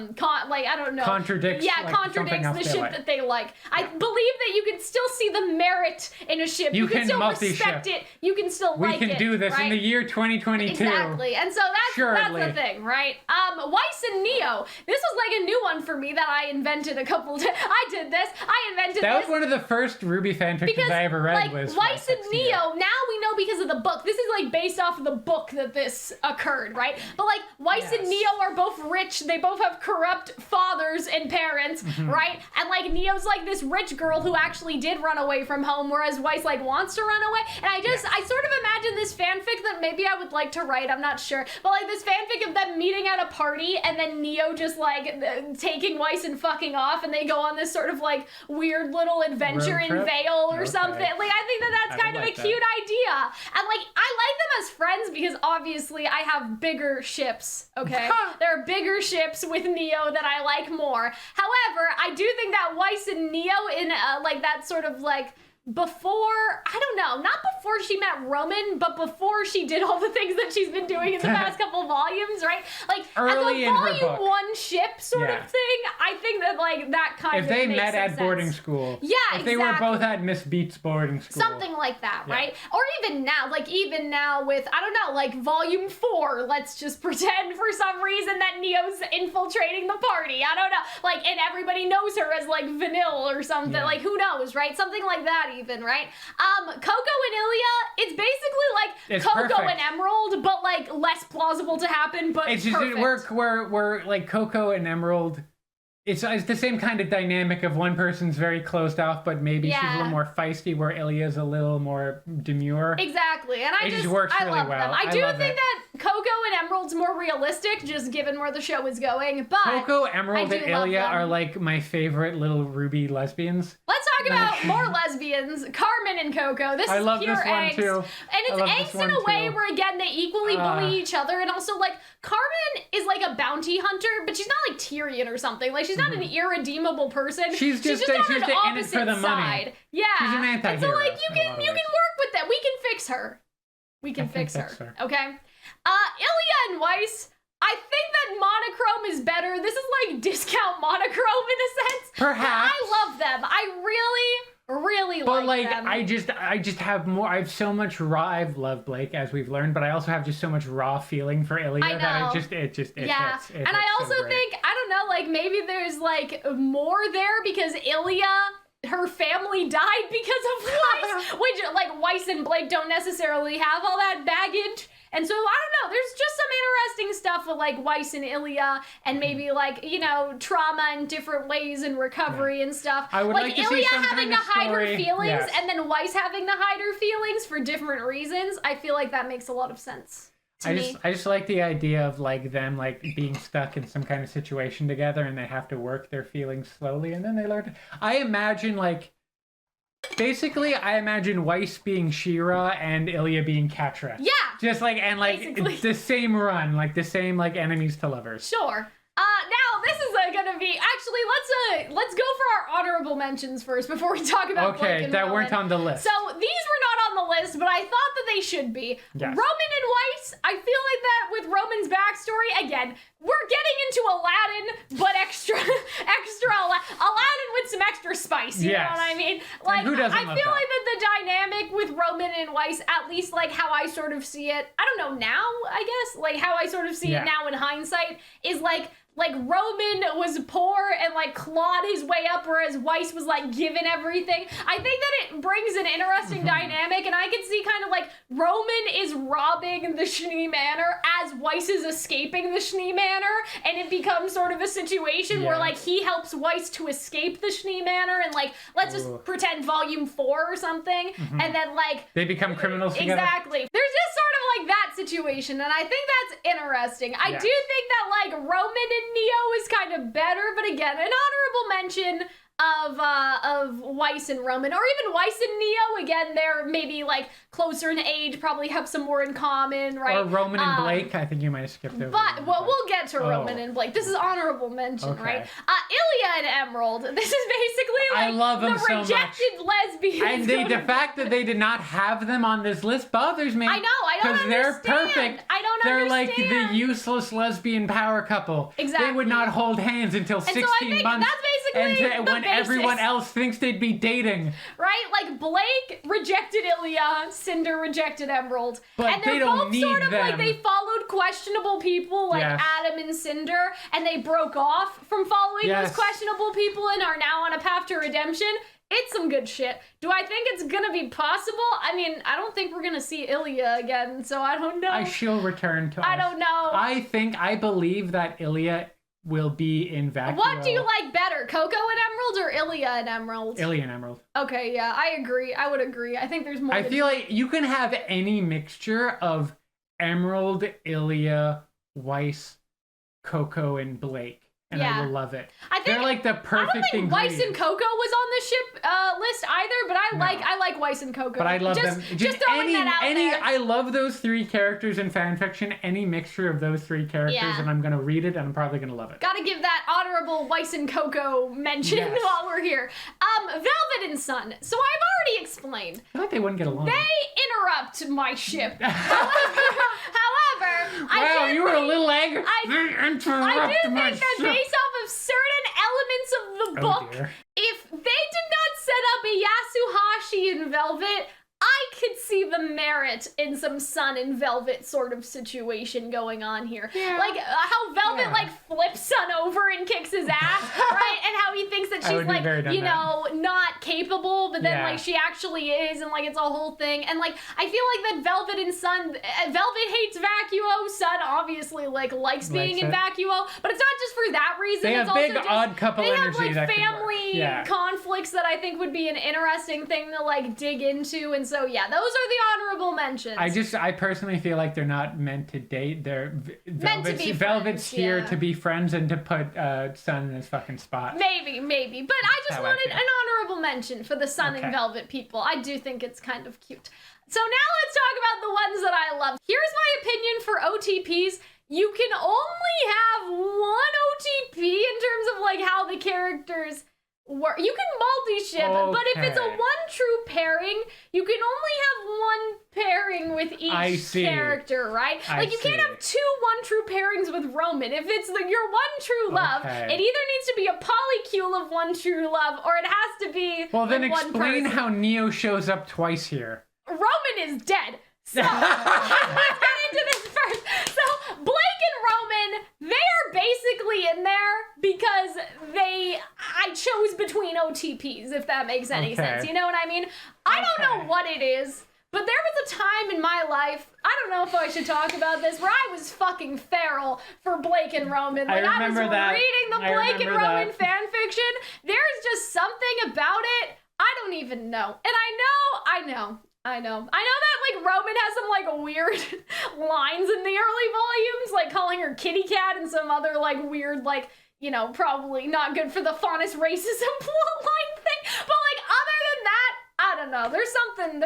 don't know, contradicts the ship that they like. I believe that you can still see the merit in a ship. You can still respect it. You can still like it. We can do this in the year 2022. Exactly. And so that's the thing, right? Weiss and Neo. This was like a new one for me that I invented a couple I did this. I invented that was one of the first RWBY fanfictions I ever read. Was Weiss and Neo. Now we know because of the book. This is like based off of the book that this occurred, right? But like Weiss and Neo are both rich. They both have corrupt fathers and parents, right? And like Neo's like this rich girl who actually did run away from home, whereas Weiss like wants to run away. And I sort of imagine this fanfic that maybe I would like to write. I'm not sure, but like this fanfic of them meeting at a party and then Neo just like taking Weiss and fucking off, and they go on this sort of like weird little adventure in Vale or something. Like I think that's kind of a cute idea. And like I like them as friends because obviously I have bigger ships, okay? There are bigger ships with Neo that I like more. However, I do think that Weiss and Neo in like that sort of like before, I don't know, not before she met Roman, but before she did all the things that she's been doing in the past couple volumes, right? Like early as a volume 1 ship sort of thing, I think that like that kind of makes If they met at sense. boarding school. Yeah, if they were both at Miss Beats boarding school. Something like that, right? Or even now with, I don't know, like volume 4, let's just pretend for some reason that Neo's infiltrating the party. I don't know. Like, and everybody knows her as like Vanille or something. Like, who knows, right? Something like that even, right? Coco and Ilya, it's basically like Coco and Emerald, but like less plausible to happen, but it's just we're like Coco and Emerald. It's the same kind of dynamic of one person's very closed off, but maybe she's a little more feisty, where Ilya's a little more demure. Exactly, and I just works really love well. them. I do think that Coco and Emerald's more realistic, just given where the show is going. But Coco, Emerald, and Ilya are like my favorite little RWBY lesbians. Let's talk about more lesbians. Carmen and Coco. This is pure angst. Too. And it's angst in a way where, again, they equally bully each other. And also, like, Carmen is like a bounty hunter, but she's not like Tyrion or something. Like, she's not an irredeemable person. She's just on in an it opposite for the money. side. Yeah. She's an anti-hero. And so, like, you can work with that. We can fix her. We can fix her. Okay? Ilya and Weiss, I think that monochrome is better. This is like discount monochrome in a sense. Perhaps. I love them. I really like them. I just have more. I have so much raw. I've loved Blake, as we've learned, but I also have just so much raw feeling for Ilya that it hits. And I also think, I don't know, like maybe there's like more there because Ilya, her family died because of Weiss, which like Weiss and Blake don't necessarily have all that baggage. And so, I don't know, there's just some interesting stuff with, like, Weiss and Ilya, and maybe, like, you know, trauma in different ways and recovery and stuff. I would like to Ilya see some having kind to of hide her story. feelings, and then Weiss having to hide her feelings for different reasons. I feel like that makes a lot of sense to me. I just like the idea of, like, them, like, being stuck in some kind of situation together, and they have to work their feelings slowly, and then they learn to... I imagine, like... Basically, I imagine Weiss being She-Ra and Ilya being Catra. Yeah! Just like, and like, basically. the same run, like the same, like, enemies to lovers. Sure. Now this is gonna be, actually, let's go for our honorable mentions first before we talk about Blake and that Roman. weren't on the list. So these were not on the list, but I thought that they should be. Yes. Roman and Weiss, I feel like that with Roman's backstory, again, we're getting into Aladdin, but extra Aladdin with some extra spice, you know what I mean? Like, and who doesn't I love feel that? like that the dynamic with Roman and Weiss, at least like how I sort of see it, I don't know now, I guess, like how I sort of see it now in hindsight, is like Roman was poor and like clawed his way up, whereas Weiss was like given everything. I think that it brings an interesting dynamic, and I can see kind of like Roman is robbing the Schnee Manor as Weiss is escaping the Schnee Manor, and it becomes sort of a situation where like he helps Weiss to escape the Schnee Manor, and like let's just pretend volume 4 or something, and then like they become criminals together. Exactly. There's just sort of like that situation, and I think that's interesting. I do think that like Roman and Neo is kind of better, but again, an honorable mention of Weiss and Roman, or even Weiss and Neo. Again, they're maybe like closer in age, probably have some more in common, right? Or Roman and Blake. I think you might have skipped over. But well, we'll get to Roman and Blake. This is honorable mention, right? Ilya and Emerald. This is basically like I love them the so rejected lesbians. And the fact that they did not have them on this list bothers me. I know. I don't understand. Because they're perfect. I don't they're understand. They're like the useless lesbian power couple. Exactly. They would not hold hands until 16 so I think months. That's basically when everyone else thinks they'd be dating. Right? Like Blake rejected Ilya, Cinder rejected Emerald. But and they're they don't both need sort of them. like they followed questionable people like Adam and Cinder, and they broke off from following those questionable people and are now on a path to redemption. It's some good shit. Do I think it's gonna be possible? I mean, I don't think we're gonna see Ilya again, so I don't know. She'll return to us. I don't know. I believe that Ilya will be in Vacuo. What do you like better, Coco and Emerald or Ilya and Emerald? Ilya and Emerald. Okay, yeah, I agree. I would agree. I think there's more. I feel like you can have any mixture of Emerald, Ilya, Weiss, Coco, and Blake. And I will love it. They're like the perfect ingredients. I don't think Weiss and Coco was on the ship list either, but I like Weiss and Coco. But I love them. Just throwing that out there. I love those three characters in fanfiction. Any mixture of those three characters, and I'm gonna read it, and I'm probably gonna love it. Gotta give that honorable Weiss and Coco mention while we're here. Velvet and Sun. So I've already explained. I thought they wouldn't get along. They interrupt my ship. However, wow, you were a little angry. I do think that based off of certain elements of the book, if they did not set up a Yasuhashi in Velvet, I could see the merit in some Sun and Velvet sort of situation going on here. Yeah. Like how Velvet like flips Sun over and kicks his ass, right? And how he thinks that she's like, you know, not capable, but then like she actually is, and like it's a whole thing. And like I feel like that Velvet and Sun, Velvet hates Vacuo, Sun obviously like likes being in Vacuo, but it's not just for that reason. They have big odd couple energy. They have like family conflicts that I think would be an interesting thing to like dig into. And so yeah, those are the honorable mentions. I personally feel like they're not meant to date. They're Velvet's here to be friends and to put Sun in his fucking spot. Maybe. But I just wanted an honorable mention for the Sun and Velvet people. I do think it's kind of cute. So now let's talk about the ones that I love. Here's my opinion for OTPs. You can only have one OTP in terms of like how the characters work. You can multi-ship, but if it's a one true pairing, you can only have one pairing with each character, right? Like you can't have two one true pairings with Roman. If it's your one true love, it either needs to be a polycule of one true love, or it has to be well, then explain how Neo shows up twice here. Roman is dead. So let's get into this first. So Blake and Roman, they are basically in there because I chose between OTPs, if that makes any sense. You know what I mean? I don't know what it is, but there was a time in my life, I don't know if I should talk about this, where I was fucking feral for Blake and Roman. Like I was reading the Blake and Roman fanfiction. There's just something about it. I don't even know. And I know that like Roman has some like weird lines in the early volumes, like calling her kitty cat and some other like weird like, you know, probably not good for the faunus racism plotline thing. But like other than that, I don't know. There's something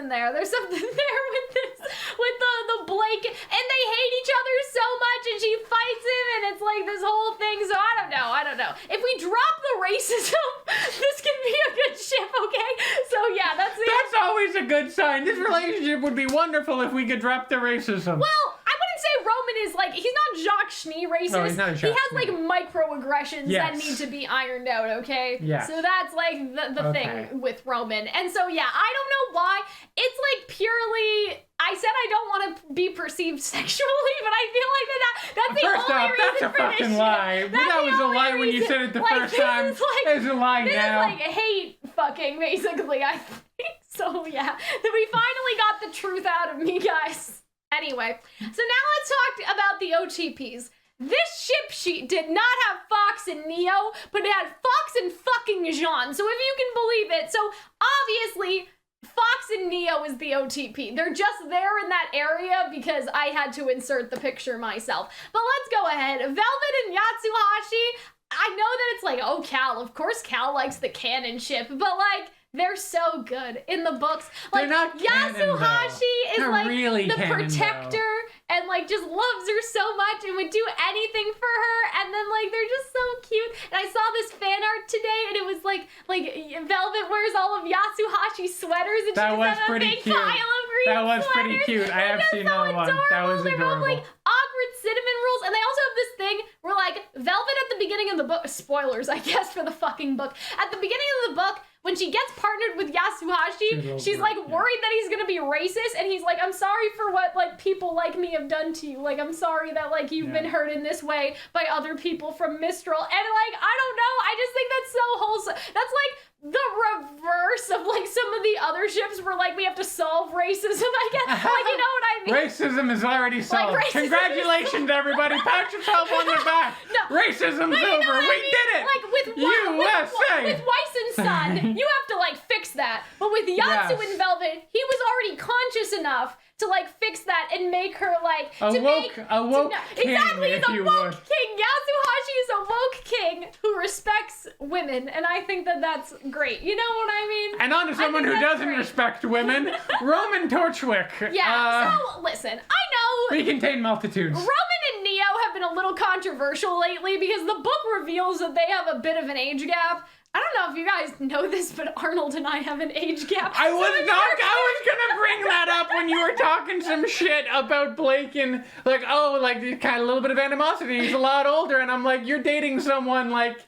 there. There's something there with this, with the Blake, and they hate each other so much, and she fights him, and it's like this whole thing. So I don't know. If we drop the racism, this can be a good ship, okay? So yeah, that's always a good sign. This relationship would be wonderful if we could drop the racism. Well, I wouldn't say Roman is like, he's not Jacques Schnee racist. No, he's not a Jacques He has like microaggressions that need to be ironed out, okay? Yeah. So that's like the thing with Roman. And so yeah, I don't know why. It's like purely, I said I don't want to be perceived sexually, but I feel like that's the only reason that's a for fucking this lie. shit. That was a lie when you said it the first time. It's a lie now. This is like hate fucking, basically, I think. So yeah, we finally got the truth out of me, guys. Anyway, so now let's talk about the OTPs. This ship sheet did not have Fox and Neo, but it had Fox and fucking Jean. So if you can believe it. So obviously, Fox and Neo is the OTP. They're just there in that area because I had to insert the picture myself. But let's go ahead. Velvet and Yatsuhashi, I know that it's like, oh, Cal. Of course Cal likes the canon ship, but like, they're so good in the books. Like, Yasuhashi is like really the protector and like just loves her so much and would do anything for her. And then like they're just so cute. And I saw this fan art today, and it was like Velvet wears all of Yasuhashi's sweaters, and that she was just had a pretty big cute. pile of green That was sweaters. pretty cute. I have seen that one. That was They're adorable. both like awkward cinnamon rolls, and they also have this thing where like Velvet at the beginning of the book, spoilers I guess for the fucking book, at the beginning of the book, when she gets partnered with Yasuhashi, she's like worried that he's gonna be racist, and he's like, I'm sorry for what like people like me have done to you. Like, I'm sorry that like you've been hurt in this way by other people from Mistral. And like, I don't know, I just think that's so wholesome. That's like the reverse of like some of the other ships where like we have to solve racism, I guess. Like, you know what I mean? Racism is already solved. racism Congratulations, everybody. Pat yourself on the back. No. Racism's over. You know what I We mean? did it. Like with USA. Weiss and Son, you have to like fix that. But with Yatsu Yes. and Velvet, he was already conscious enough to like fix that and make her like A woke king, exactly, he's if a you woke would. king. Yasuhashi is a woke king who respects women, and I think that that's great. You know what I mean? And on to someone think who that's doesn't great. respect women, Roman Torchwick. Yeah. So listen, I know We contain multitudes. Roman and Neo have been a little controversial lately because the book reveals that they have a bit of an age gap. I don't know if you guys know this, but Arnold and I have an age gap. I was gonna bring that up when you were talking some shit about Blake and like, oh, like kind of a little bit of animosity. He's a lot older, and I'm like, you're dating someone like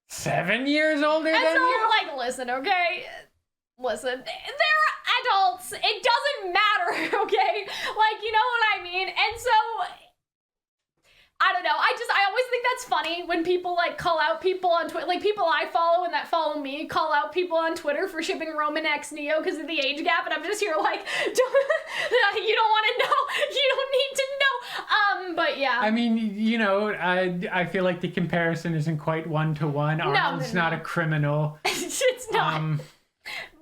7 years older And than so, you. like, listen, okay? Listen, they're adults. It doesn't matter, okay? Like, you know what I mean? And so, I don't know. I always think that's funny when people, like, call out people on Twitter. Like, people I follow and that follow me call out people on Twitter for shipping Roman X Neo because of the age gap. And I'm just here like, you don't want to know. You don't need to know. But yeah. I mean, you know, I feel like the comparison isn't quite one-to-one. Arnold's not a criminal. It's not.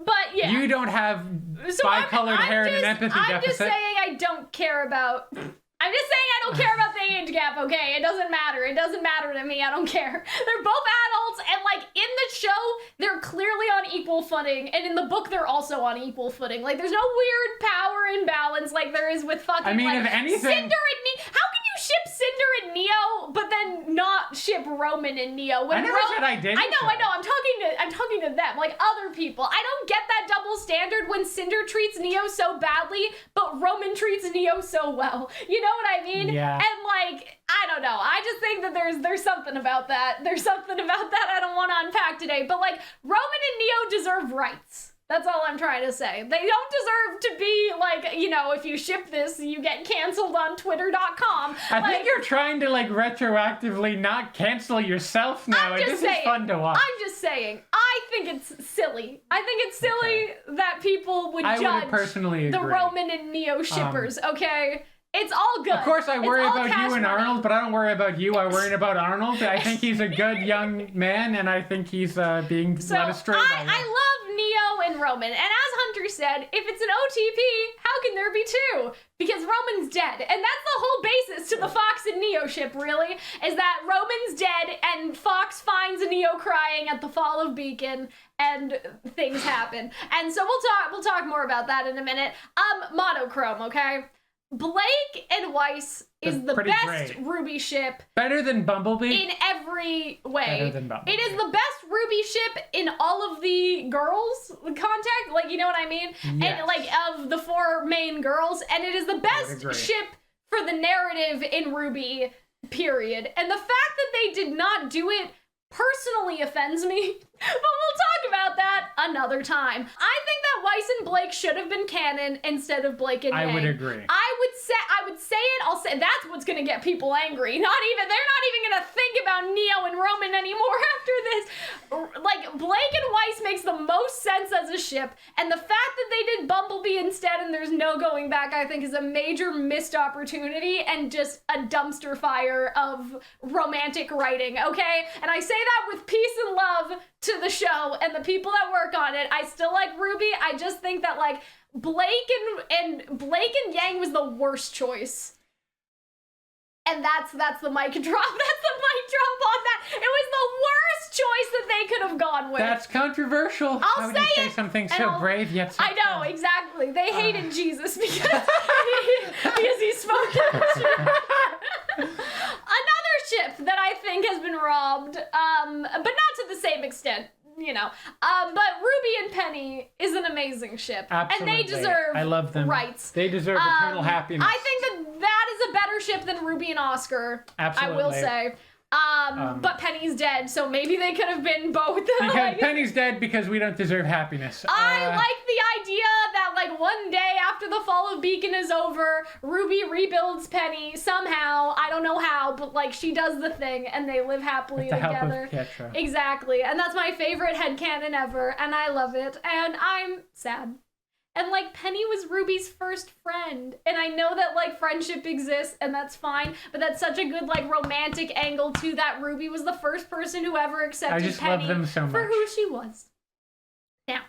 But yeah. You don't have So bi-colored hair and an empathy I'm deficit. just saying I don't care about... I'm just saying I don't care about the age gap, okay? It doesn't matter. It doesn't matter to me. I don't care. They're both adults, and, like, in the show, they're clearly on equal footing, and in the book, they're also on equal footing. Like, there's no weird power imbalance like there is with fucking, I mean, like, if anything... Cinder and Neo. How can you ship Cinder and Neo, but then not ship Roman and Neo? When I never said I didn't. I know. I'm talking to them, like, other people. I don't get that double standard when Cinder treats Neo so badly, but Roman treats Neo so well. You know what I mean? Yeah. And like, I don't know. I just think that there's something about that. There's something about that I don't want to unpack today. But like, Roman and Neo deserve rights. That's all I'm trying to say. They don't deserve to be like, you know, if you ship this, you get canceled on Twitter.com. I think you're trying to like retroactively not cancel yourself now. This is fun to watch. I'm just saying. I think it's silly. I think it's silly that people would I judge would personally the agree. Roman and Neo shippers, okay? It's all good. Of course, I worry about cash you and money. Arnold, but I don't worry about you. I worry about Arnold. I think he's a good young man, and I think he's being led astray by you. I love Neo and Roman, and as Hunter said, if it's an OTP, how can there be two? Because Roman's dead, and that's the whole basis to the Fox and Neo ship, really, is that Roman's dead, and Fox finds Neo crying at the fall of Beacon, and things happen. And so we'll talk more about that in a minute. Monochrome, okay? Blake and Weiss is the best great. RWBY ship. Better than Bumblebee? In every way. Better than Bumblebee. It is the best RWBY ship in all of the girls' contact. Like, you know what I mean? Yes. And, like, of the four main girls. And it is the best ship for the narrative in RWBY, period. And the fact that they did not do it personally offends me. But we'll talk about that another time. I think that Weiss and Blake should have been canon instead of Blake and Yang. I would agree. I would say it. I'll say that's what's gonna get people angry. They're not even gonna think about Neo and Roman anymore after this. Like, Blake and Weiss makes the most sense as a ship, and the fact that they did Bumblebee instead and there's no going back, I think, is a major missed opportunity and just a dumpster fire of romantic writing. Okay, and I say that with peace and love to the show and the people that work on it. I still like RWBY. I just think that like Blake and Yang was the worst choice. And that's the mic drop. That's the mic drop on that. It was the worst choice that they could have gone with. That's controversial. I'll How would you say something so brave yet so I know, exactly. They hated Jesus because he spoke in Another ship that I think has been robbed, but not to the same extent, you know. But RWBY and Penny is an amazing ship. Absolutely. And they deserve I love them. rights. They deserve eternal happiness. I think that is a better ship than RWBY and Oscar. Absolutely. I will say. But Penny's dead, so maybe they could have been both. Because Penny's dead because we don't deserve happiness. I like the idea that, like, one day after the fall of Beacon is over, RWBY rebuilds Penny somehow. I don't know how, but, like, she does the thing, and they live happily with the together. Help of Ketra. Exactly, and that's my favorite headcanon ever, and I love it, and I'm sad. And, like, Penny was RWBY's first friend. And I know that, like, friendship exists, and that's fine. But that's such a good, like, romantic angle, too, that RWBY was the first person who ever accepted I just Penny love them so much. for who she was. Now,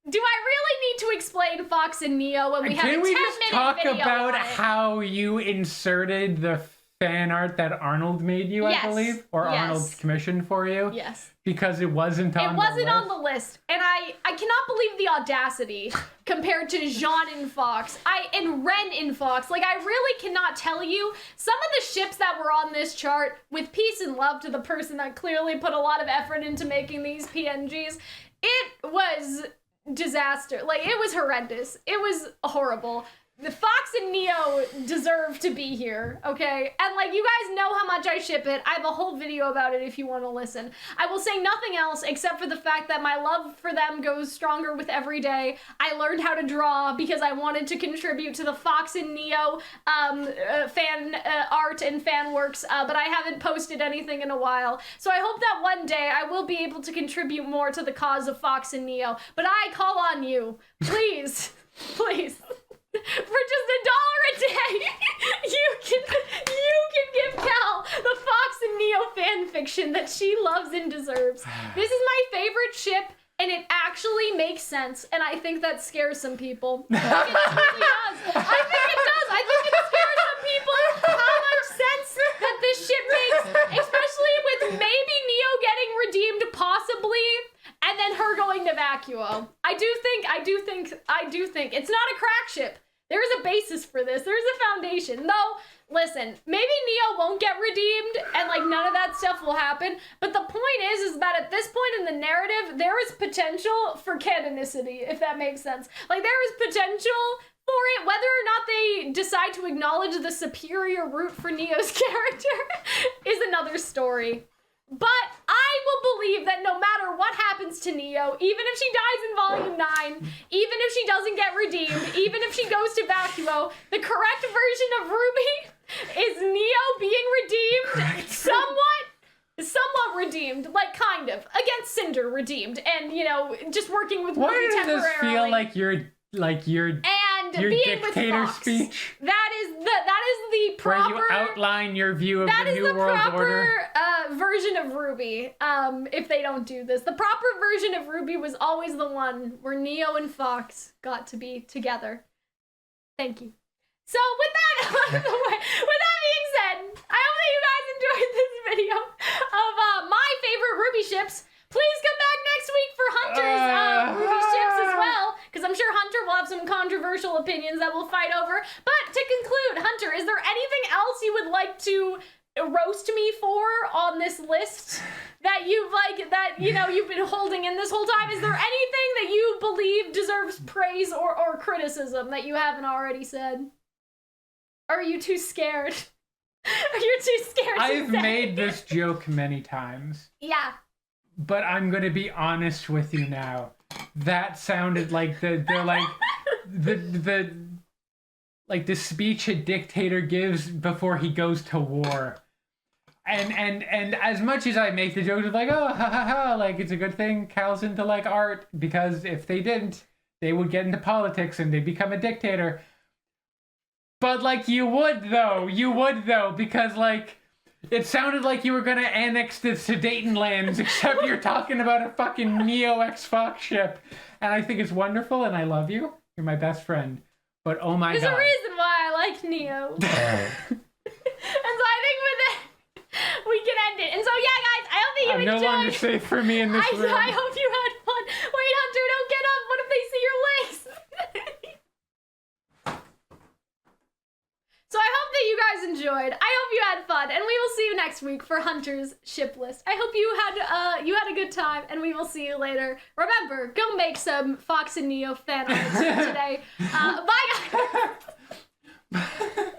do I really need to explain Fox and Neo when we have a 10-minute video? Can we just talk about on it? how you inserted the fan art that Arnold made you, I believe? Or Arnold commissioned for you? Yes. Because it wasn't on the list. It wasn't on the list. And I cannot believe the audacity compared to Jean and Fox. And Ren in Fox. Like, I really cannot tell you. Some of the ships that were on this chart, with peace and love to the person that clearly put a lot of effort into making these PNGs, it was disaster. Like, it was horrendous. It was horrible. The Fox and Neo deserve to be here, okay? And, like, you guys know how much I ship it. I have a whole video about it if you want to listen. I will say nothing else except for the fact that my love for them goes stronger with every day. I learned how to draw because I wanted to contribute to the Fox and Neo fan art and fan works, but I haven't posted anything in a while. So I hope that one day I will be able to contribute more to the cause of Fox and Neo. But I call on you, please, please. For just $1 a day, you can give Cal the Fox and Neo fan fiction that she loves and deserves. This is my favorite ship, and it actually makes sense, and I think that scares some people. I think it really does. I think it does. I think it scares some people how much sense that this ship makes, especially with maybe Neo getting redeemed, possibly, and then her going to Vacuo. I do think it's not a crack ship. There is a basis for this. There's a foundation. Though, listen, maybe Neo won't get redeemed and, like, none of that stuff will happen. But the point is that at this point in the narrative, there is potential for canonicity, if that makes sense. Like, there is potential for it. Whether or not they decide to acknowledge the superior route for Neo's character is another story. But I will believe that no matter what happens to Neo, even if she dies in Volume 9, even if she doesn't get redeemed, even if she goes to Vacuo, the correct version of RWBY is Neo being redeemed, somewhat redeemed, like, kind of, against Cinder redeemed, and, you know, just working with RWBY temporarily. Why does this feel like your being dictator with Fox. speech? That is the proper... Where you outline your view of the New World Order. That is the proper version of RWBY, if they don't do this. The proper version of RWBY was always the one where Neo and Fox got to be together. Thank you. So with that out of the way, with that being said, I hope that you guys enjoyed this video of my favorite RWBY ships. Please come back next week for Hunter's RWBY ships as well, because I'm sure Hunter will have some controversial opinions that we'll fight over. But to conclude, Hunter, is there anything else you would like to roast me for on this list that you've been holding in this whole time? Is there anything that you believe deserves praise or criticism that you haven't already said? Or are you too scared? You're too scared. I've made this joke many times. Yeah. But I'm gonna be honest with you now. That sounded like the speech a dictator gives before he goes to war. And as much as I make the jokes of like, oh, ha ha ha, like it's a good thing Cal's into like art, because if they didn't, they would get into politics and they'd become a dictator. But like you would though, because like it sounded like you were gonna annex the Sudetenlands, except you're talking about a fucking Neo X Fox ship. And I think it's wonderful and I love you. You're my best friend. But oh my God. There's a reason why I like Neo. And so I think with that, we can end it. And so yeah, guys, I hope that you enjoyed. I'm no longer safe for me in this room. I hope you had fun. Wait, Hunter, don't get up. What if they see your legs? So I hope that you guys enjoyed. I hope you had fun, and we will see you next week for Hunter's ship list. I hope you had a good time, and we will see you later. Remember, go make some Fox and Neo fan art today. Bye, guys.